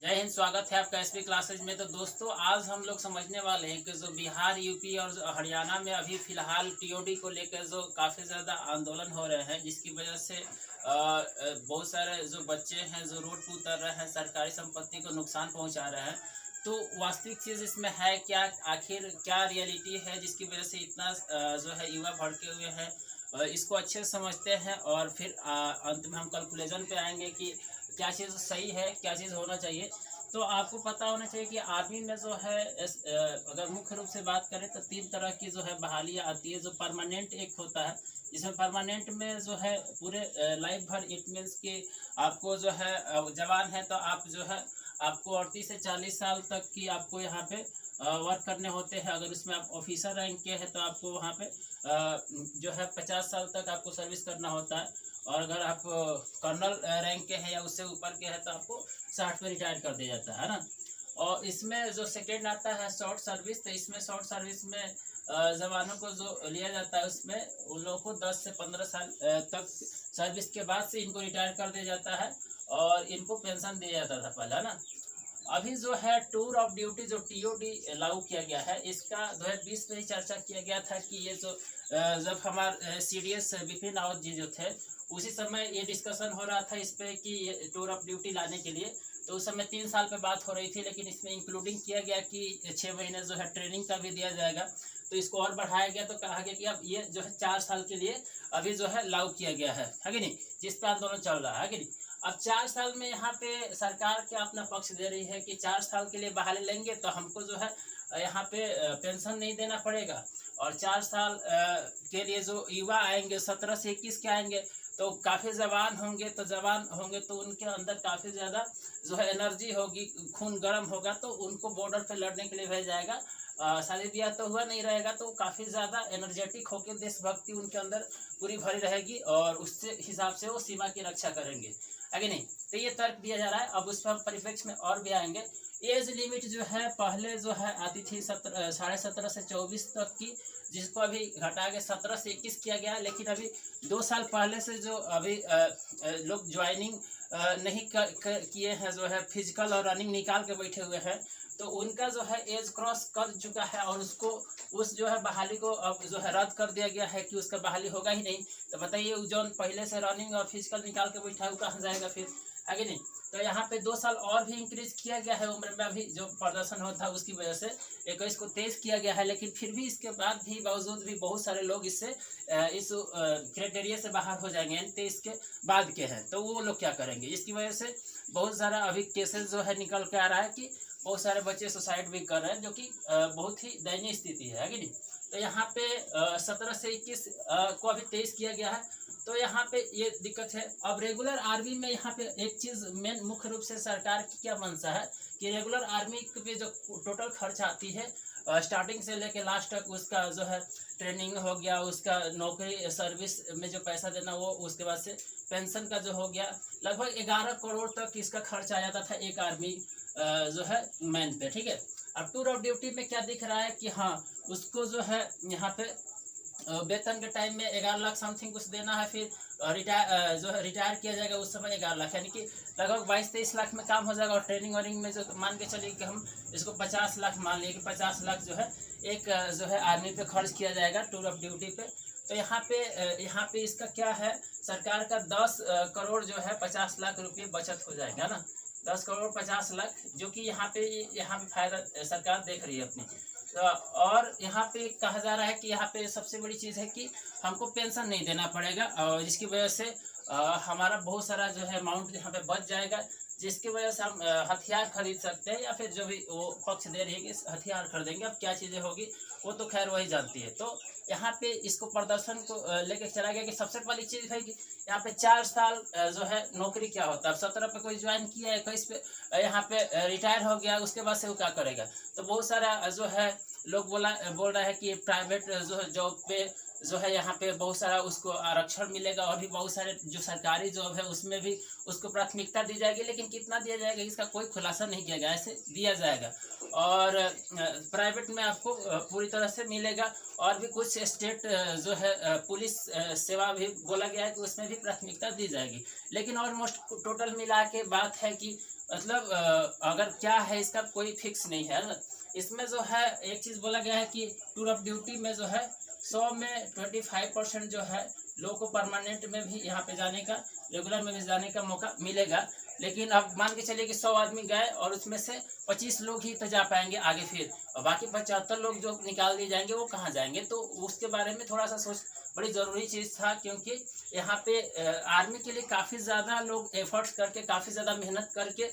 जय हिंद। स्वागत है आपका एसपी क्लासेज में। तो दोस्तों, आज हम लोग समझने वाले हैं कि जो बिहार, यूपी और जो हरियाणा में अभी फिलहाल टीओडी को लेकर जो काफ़ी ज़्यादा आंदोलन हो रहे हैं, जिसकी वजह से बहुत सारे जो बच्चे हैं जो रोड पर उतर रहे हैं, सरकारी संपत्ति को नुकसान पहुंचा रहे हैं। तो वास्तविक चीज़ इसमें है क्या, आखिर क्या रियलिटी है जिसकी वजह से इतना जो है युवा भड़के हुए हैं। इसको अच्छे से समझते हैं और फिर अंत में हम कंक्लूजन पे आएंगे कि क्या चीज़ सही है, क्या चीज़ होना चाहिए। तो आपको पता होना चाहिए कि आर्मी में जो है अगर मुख्य रूप से बात करें तो 3 तरह की जो है बहालियाँ आती है। जो परमानेंट एक होता है, जिसमें परमानेंट में जो है पूरे लाइफ भर, इट मीन्स कि आपको जो है जवान है तो आप जो है आपको 38 से 40 साल तक की आपको यहाँ पे वर्क करने होते हैं। अगर उसमें आप ऑफिसर रैंक के हैं तो आपको वहाँ पे जो है 50 साल तक आपको सर्विस करना होता है। और अगर आप कर्नल रैंक के हैं या उससे ऊपर के हैं तो आपको 60 पे रिटायर कर दिया जाता है ना। और इसमें जो सेकेंड आता है शॉर्ट सर्विस, तो इसमें शॉर्ट सर्विस में जवानों को जो लिया जाता है उसमें उन लोगों को 10 से 15 साल तक सर्विस के बाद से इनको रिटायर कर दिया जाता है और इनको पेंशन दिया जाता था पहले, है ना। अभी जो है टूर ऑफ ड्यूटी जो टीओडी लागू किया गया है, इसका 2020 में ही चर्चा किया गया था कि ये जो जब हमारे सीडीएस बिपिन रावत जी जो थे, उसी समय ये डिस्कशन हो रहा था इस पे कि ये टूर ऑफ ड्यूटी लाने के लिए। तो उस समय 3 साल पे बात हो रही थी, लेकिन इसमें इंक्लूडिंग किया गया कि 6 महीने जो है ट्रेनिंग का भी दिया जाएगा। तो इसको और बढ़ाया गया, तो कहा गया कि अब ये जो है 4 साल के लिए अभी जो है लागू किया गया है कि नहीं, जिस पे आंदोलन चल रहा है कि नहीं। अब 4 साल में यहाँ पे सरकार क्या अपना पक्ष दे रही है कि 4 साल के लिए बहाली लेंगे तो हमको जो है यहाँ पे पेंशन नहीं देना पड़ेगा। और 4 साल के लिए जो युवा आएंगे 17 से 21 के आएंगे तो काफ़ी जवान होंगे तो उनके अंदर काफ़ी ज़्यादा जो है एनर्जी होगी, खून गर्म होगा, तो उनको बॉर्डर पे लड़ने के लिए भेजा जाएगा। शादी ब्याह तो हुआ नहीं रहेगा तो काफ़ी ज़्यादा एनर्जेटिक होकर देशभक्ति उनके अंदर पूरी भरी रहेगी और उससे हिसाब से वो सीमा की रक्षा करेंगे, आगे नहीं। तो ये तर्क दिया जा रहा है। अब उस पर हम परिप्रेक्ष्य में और भी आएंगे। एज लिमिट जो है पहले जो है आती थी 17.5 से 24 तक की, जिसको अभी घटा के 17 से 21 किया गया है। लेकिन अभी 2 साल पहले से जो अभी लोग ज्वाइनिंग नहीं किए हैं, जो है फिजिकल और रनिंग निकाल के बैठे हुए हैं, तो उनका जो है एज क्रॉस कर चुका है और उसको उस जो है बहाली को अब जो है रद्द कर दिया गया है कि उसका बहाली होगा ही नहीं। तो बताइए जो पहले से रनिंग और फिजिकल निकाल के बैठा है वो कहाँ जाएगा फिर, आगे नहीं। तो यहाँ पे 2 साल और भी इंक्रीज किया गया है उम्र में। अभी जो प्रदर्शन होता है उसकी वजह से 21 को 23 किया गया है। लेकिन फिर भी इसके बाद भी बावजूद भी बहुत सारे लोग इससे इस क्राइटेरिया से बाहर हो जाएंगे, 23 के बाद के हैं तो वो लोग क्या करेंगे। इसकी वजह से बहुत सारा अभी केसेस जो है निकल के आ रहा है कि बहुत सारे बच्चे सुसाइड भी कर रहे हैं, जो कि बहुत ही दयनीय स्थिति है कि नहीं। तो यहाँ पे 17 से 21 को अभी 23 किया गया है। तो यहाँ पे ये दिक्कत है। अब रेगुलर आर्मी में यहाँ पे एक चीज़ मेन मुख्य रूप से सरकार की क्या मंशा है कि रेगुलर आर्मी पे जो टोटल खर्च आती है स्टार्टिंग से लेके लास्ट तक, उसका जो है ट्रेनिंग हो गया, उसका नौकरी सर्विस में जो पैसा देना वो, उसके बाद से पेंशन का जो हो गया, लगभग 11 करोड़ तक इसका खर्च आ जाता था एक आर्मी जो है मैन पे, ठीक है। अब टूर ऑफ ड्यूटी में क्या दिख रहा है कि हाँ उसको जो है यहाँ पे वेतन के टाइम में 11 लाख समथिंग कुछ देना है, फिर जो है रिटायर किया जाएगा उस समय 11 लाख, यानी कि लगभग 22-23 लाख में काम हो जाएगा। और ट्रेनिंग वॉर्निंग में जो मान के चलिए कि हम इसको 50 लाख मान लिए कि 50 लाख जो है एक जो है आर्मी पे खर्च किया जाएगा टूर ऑफ ड्यूटी पे। तो यहाँ पे इसका क्या है, सरकार का 10 करोड़ जो है 50 लाख रुपये बचत हो जाएगा ना। 10 करोड़ 50 लाख, जो कि यहाँ पे फायदा सरकार देख रही है अपनी। और यहाँ पे कहा जा रहा है कि यहाँ पे सबसे बड़ी चीज़ है कि हमको पेंशन नहीं देना पड़ेगा, और जिसकी वजह से हमारा बहुत सारा जो है अमाउंट यहाँ पे बच जाएगा, जिसकी वजह से हम हथियार खरीद सकते हैं, या फिर जो भी वो पक्ष दे रही है कि हथियार खरीदेंगे। अब क्या चीज़ें होगी वो तो खैर वही जानती है। तो यहाँ पे इसको प्रदर्शन को लेकर चला गया कि सबसे पहली चीज़ है कि यहाँ पे 4 साल जो है नौकरी क्या होता है। अब 17 पे कोई ज्वाइन किया है, 21 पे यहाँ पे रिटायर हो गया, उसके बाद से वो क्या करेगा। तो बहुत सारा जो है लोग बोल रहा है कि प्राइवेट जो है जॉब पे जो है यहाँ पे बहुत सारा उसको आरक्षण मिलेगा, और भी बहुत सारे जो सरकारी जॉब है उसमें भी उसको प्राथमिकता दी जाएगी। लेकिन कितना दिया जाएगा इसका कोई खुलासा नहीं किया गया, ऐसे दिया जाएगा। और प्राइवेट में आपको पूरी तरह से मिलेगा। और भी कुछ स्टेट जो है पुलिस सेवा भी बोला गया है कि उसमें भी प्राथमिकता दी जाएगी। लेकिन ऑलमोस्ट टोटल मिला के बात है कि मतलब अगर क्या है इसका कोई फिक्स नहीं है ना। इसमें जो है एक चीज़ बोला गया है कि टूर ऑफ ड्यूटी में जो है 100 में 25% जो है लोगों को परमानेंट में भी यहाँ पे जाने का, रेगुलर में भी जाने का मौका मिलेगा। लेकिन अब मान के चलिए कि 100 आदमी गए और उसमें से 25 लोग ही तो जा पाएंगे आगे, फिर और बाकी 75 लोग जो निकाल दिए जाएंगे वो कहाँ जाएंगे। तो उसके बारे में थोड़ा सा सोच बड़ी ज़रूरी चीज़ था, क्योंकि यहाँ पे आर्मी के लिए काफ़ी ज़्यादा लोग एफर्ट्स करके, काफ़ी ज़्यादा मेहनत करके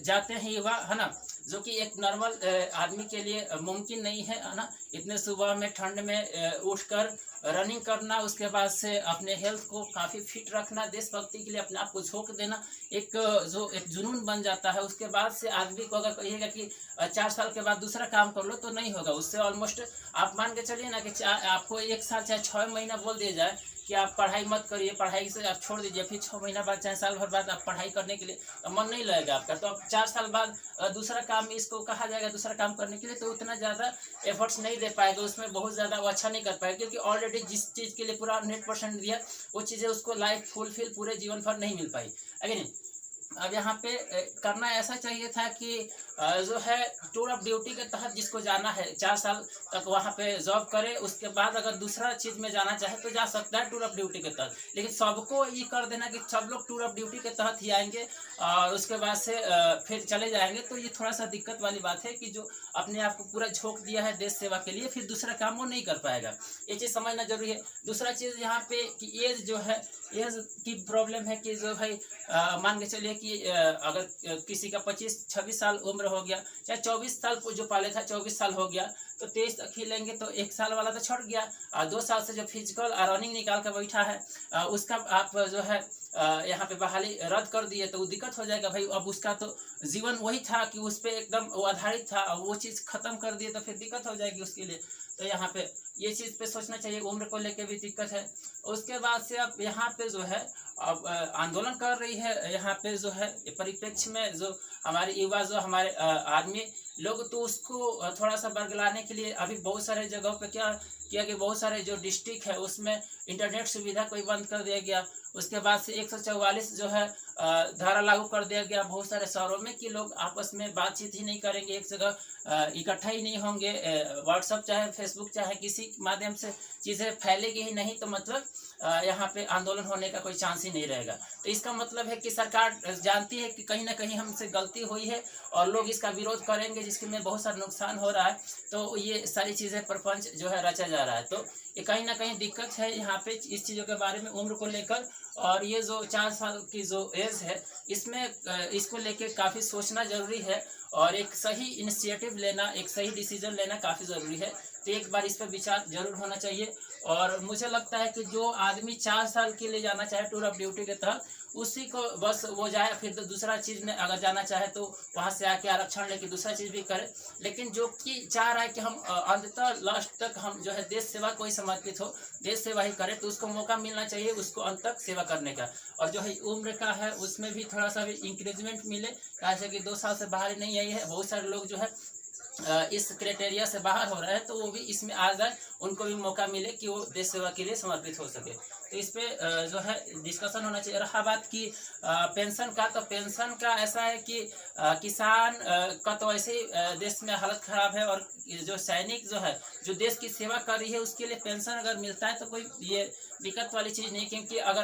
जाते हैं युवा, है ना, जो कि एक नॉर्मल आदमी के लिए मुमकिन नहीं है ना। इतने सुबह में ठंड में उठकर रनिंग करना, उसके बाद से अपने हेल्थ को काफ़ी फिट रखना, देशभक्ति के लिए अपने आप को झोंक देना, एक जो एक जुनून बन जाता है। उसके बाद से आदमी को अगर कहिएगा कि 4 साल के बाद दूसरा काम कर लो तो नहीं होगा उससे। ऑलमोस्ट आप मान के चलिए ना कि आपको 1 साल चाहे 6 महीना बोल दिया जाए कि आप पढ़ाई मत करिए, पढ़ाई से आप छोड़ दीजिए, फिर 6 महीना बाद चाहे साल भर बाद आप पढ़ाई करने के लिए मन नहीं लगेगा आपका, तो अब 4 साल बाद दूसरा काम इसको कहा जाएगा दूसरा काम करने के लिए, तो उतना ज़्यादा एफर्ट्स नहीं दे पाएगा उसमें, बहुत ज़्यादा वो अच्छा नहीं कर पाएगा, क्योंकि ऑलरेडी जिस चीज़ के लिए पूरा 100% दिया वो चीज़ें उसको लाइफ फुलफिल पूरे जीवन भर नहीं मिल पाई। अगेन अब यहाँ पे करना ऐसा चाहिए था कि जो है टूर ऑफ ड्यूटी के तहत जिसको जाना है 4 साल तक वहाँ पे जॉब करे, उसके बाद अगर दूसरा चीज़ में जाना चाहे तो जा सकता है टूर ऑफ ड्यूटी के तहत। लेकिन सबको ये कर देना कि सब लोग टूर ऑफ ड्यूटी के तहत ही आएंगे और उसके बाद से फिर चले जाएंगे, तो ये थोड़ा सा दिक्कत वाली बात है कि जो अपने आप को पूरा झोंक दिया है देश सेवा के लिए, फिर दूसरा काम वो नहीं कर पाएगा, ये चीज़ समझना जरूरी है। दूसरा चीज़ यहाँ पे कि एज जो है, एज की प्रॉब्लम है कि जो भाई मान के चलिए कि अगर किसी का 25-26 साल उम्र हो गया, चाहे 24 साल जो पहले था 24 साल हो गया, तो 23 तक ही लेंगे, तो 1 साल वाला तो छट गया, और 2 साल से जो फिजिकल और रनिंग निकाल कर बैठा है उसका आप जो है यहाँ पे बहाली रद्द कर दिए तो वो दिक्कत हो जाएगा भाई। अब उसका तो जीवन वही था कि उस पर एकदम वो आधारित था, और वो चीज़ खत्म कर दिए तो फिर दिक्कत हो जाएगी उसके लिए। तो यहाँ पे ये चीज़ पे सोचना चाहिए, उम्र को लेके भी दिक्कत है। उसके बाद से अब यहाँ पे जो है अब आंदोलन कर रही है यहाँ पे जो है परिप्रेक्ष्य में जो हमारे युवा, जो हमारे आदमी लोग, तो उसको थोड़ा सा बरगलाने के लिए अभी बहुत सारे जगहों पे क्या किया कि बहुत सारे जो डिस्ट्रिक्ट है उसमें इंटरनेट सुविधा कोई बंद कर दिया गया। उसके बाद से 144 जो है धारा लागू कर दिया गया बहुत सारे शहरों में कि लोग आपस में बातचीत ही नहीं करेंगे, एक जगह इकट्ठा ही नहीं होंगे, व्हाट्सअप चाहे फेसबुक चाहे किसी माध्यम से चीज़ें फैलेगी ही नहीं, तो मतलब यहाँ पे आंदोलन होने का कोई चांस ही नहीं रहेगा। तो इसका मतलब है कि सरकार जानती है कि कहीं ना कहीं हमसे गलती हुई है और लोग इसका विरोध करेंगे, जिसके में बहुत सारा नुकसान हो रहा है, तो ये सारी चीज़ें प्रपंच जो है रचा जा रहा है। तो ये कहीं ना कहीं दिक्कत है यहाँ पे इस चीज़ों के बारे में, उम्र को लेकर। और ये जो 4 साल की जो एज है इसमें इसको लेके काफ़ी सोचना ज़रूरी है, और एक सही इनिशिएटिव लेना, एक सही डिसीजन लेना काफ़ी ज़रूरी है। तो एक बार इस पर विचार जरूर होना चाहिए। और मुझे लगता है कि जो आदमी 4 साल के लिए जाना चाहे टूर ऑफ ड्यूटी के तहत, उसी को बस वो जाए, फिर तो दूसरा चीज़ में अगर जाना चाहे तो वहाँ से आके आरक्षण लेके दूसरा चीज़ भी करे। लेकिन जो कि चाह रहा है कि हम अंततः लास्ट तक हम जो है देश सेवा को ही समर्पित हो, देश सेवा ही करें, तो उसको मौका मिलना चाहिए उसको अंत तक सेवा करने का। और जो है उम्र का है उसमें भी थोड़ा सा भी इंक्रीजमेंट मिले, जैसे कि 2 साल से बाहर नहीं आई है, बहुत सारे लोग जो है इस क्राइटेरिया से बाहर हो रहे हैं, तो वो भी इसमें आ जाए, उनको भी मौका मिले कि वो देश सेवा के लिए समर्पित हो सके। तो इस पे जो है डिस्कशन होना चाहिए। रहा बात की पेंशन का, तो पेंशन का ऐसा है कि किसान का तो ऐसे ही देश में हालत ख़राब है, और जो सैनिक जो है जो देश की सेवा कर रही है उसके लिए पेंशन अगर मिलता है तो कोई ये दिक्कत वाली चीज़ नहीं। क्योंकि अगर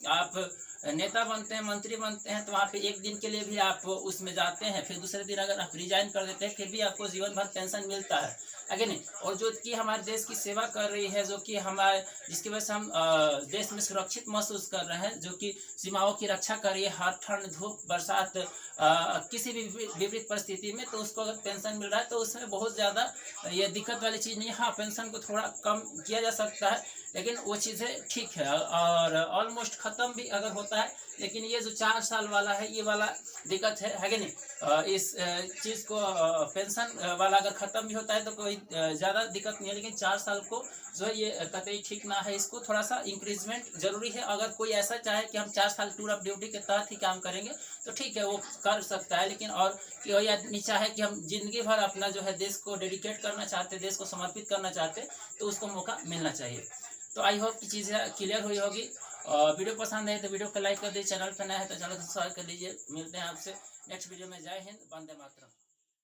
आप नेता बनते हैं, मंत्री बनते हैं, तो वहाँ पे एक दिन के लिए भी आप उसमें जाते हैं, फिर दूसरे दिन अगर आप रिजाइन कर देते हैं फिर भी आपको जीवन भर पेंशन मिलता है, आगे नहीं। और जो कि हमारे देश की सेवा कर रही है, जो कि हमारे जिसकी वजह से हम देश में सुरक्षित महसूस कर रहे हैं, जो कि सीमाओं की रक्षा कर रही है हर ठंड धूप बरसात किसी भी विपरीत परिस्थिति में, तो उसको अगर पेंशन मिल रहा है तो उसमें बहुत ज़्यादा ये दिक्कत वाली चीज़ नहीं है। हाँ, पेंशन को थोड़ा कम किया जा सकता है, लेकिन वो चीज़ें ठीक है, और ऑलमोस्ट ख़त्म भी अगर होता है। लेकिन ये जो 4 साल वाला है, ये वाला दिक्कत है कि नहीं। इस चीज़ को पेंशन वाला अगर ख़त्म भी होता है तो कोई ज़्यादा दिक्कत नहीं है, लेकिन 4 साल को जो है ये कतई ठीक ना है, इसको थोड़ा सा इंक्रीजमेंट जरूरी है। अगर कोई ऐसा चाहे कि हम 4 साल टूर ऑफ ड्यूटी के तहत ही काम करेंगे तो ठीक है, वो कर सकता है। लेकिन और कि कोई आदमी चाहे कि हम जिंदगी भर अपना जो है देश को डेडिकेट करना चाहते, देश को समर्पित करना चाहते, तो उसको मौका मिलना चाहिए। तो आई होप कि चीज़ें क्लियर हुई होगी। वीडियो पसंद है तो वीडियो को लाइक कर दीजिए, चैनल पर नया है तो चैनल को सब्सक्राइब कर लीजिए। मिलते हैं आपसे नेक्स्ट वीडियो में। जय हिंद, वंदे मातरम।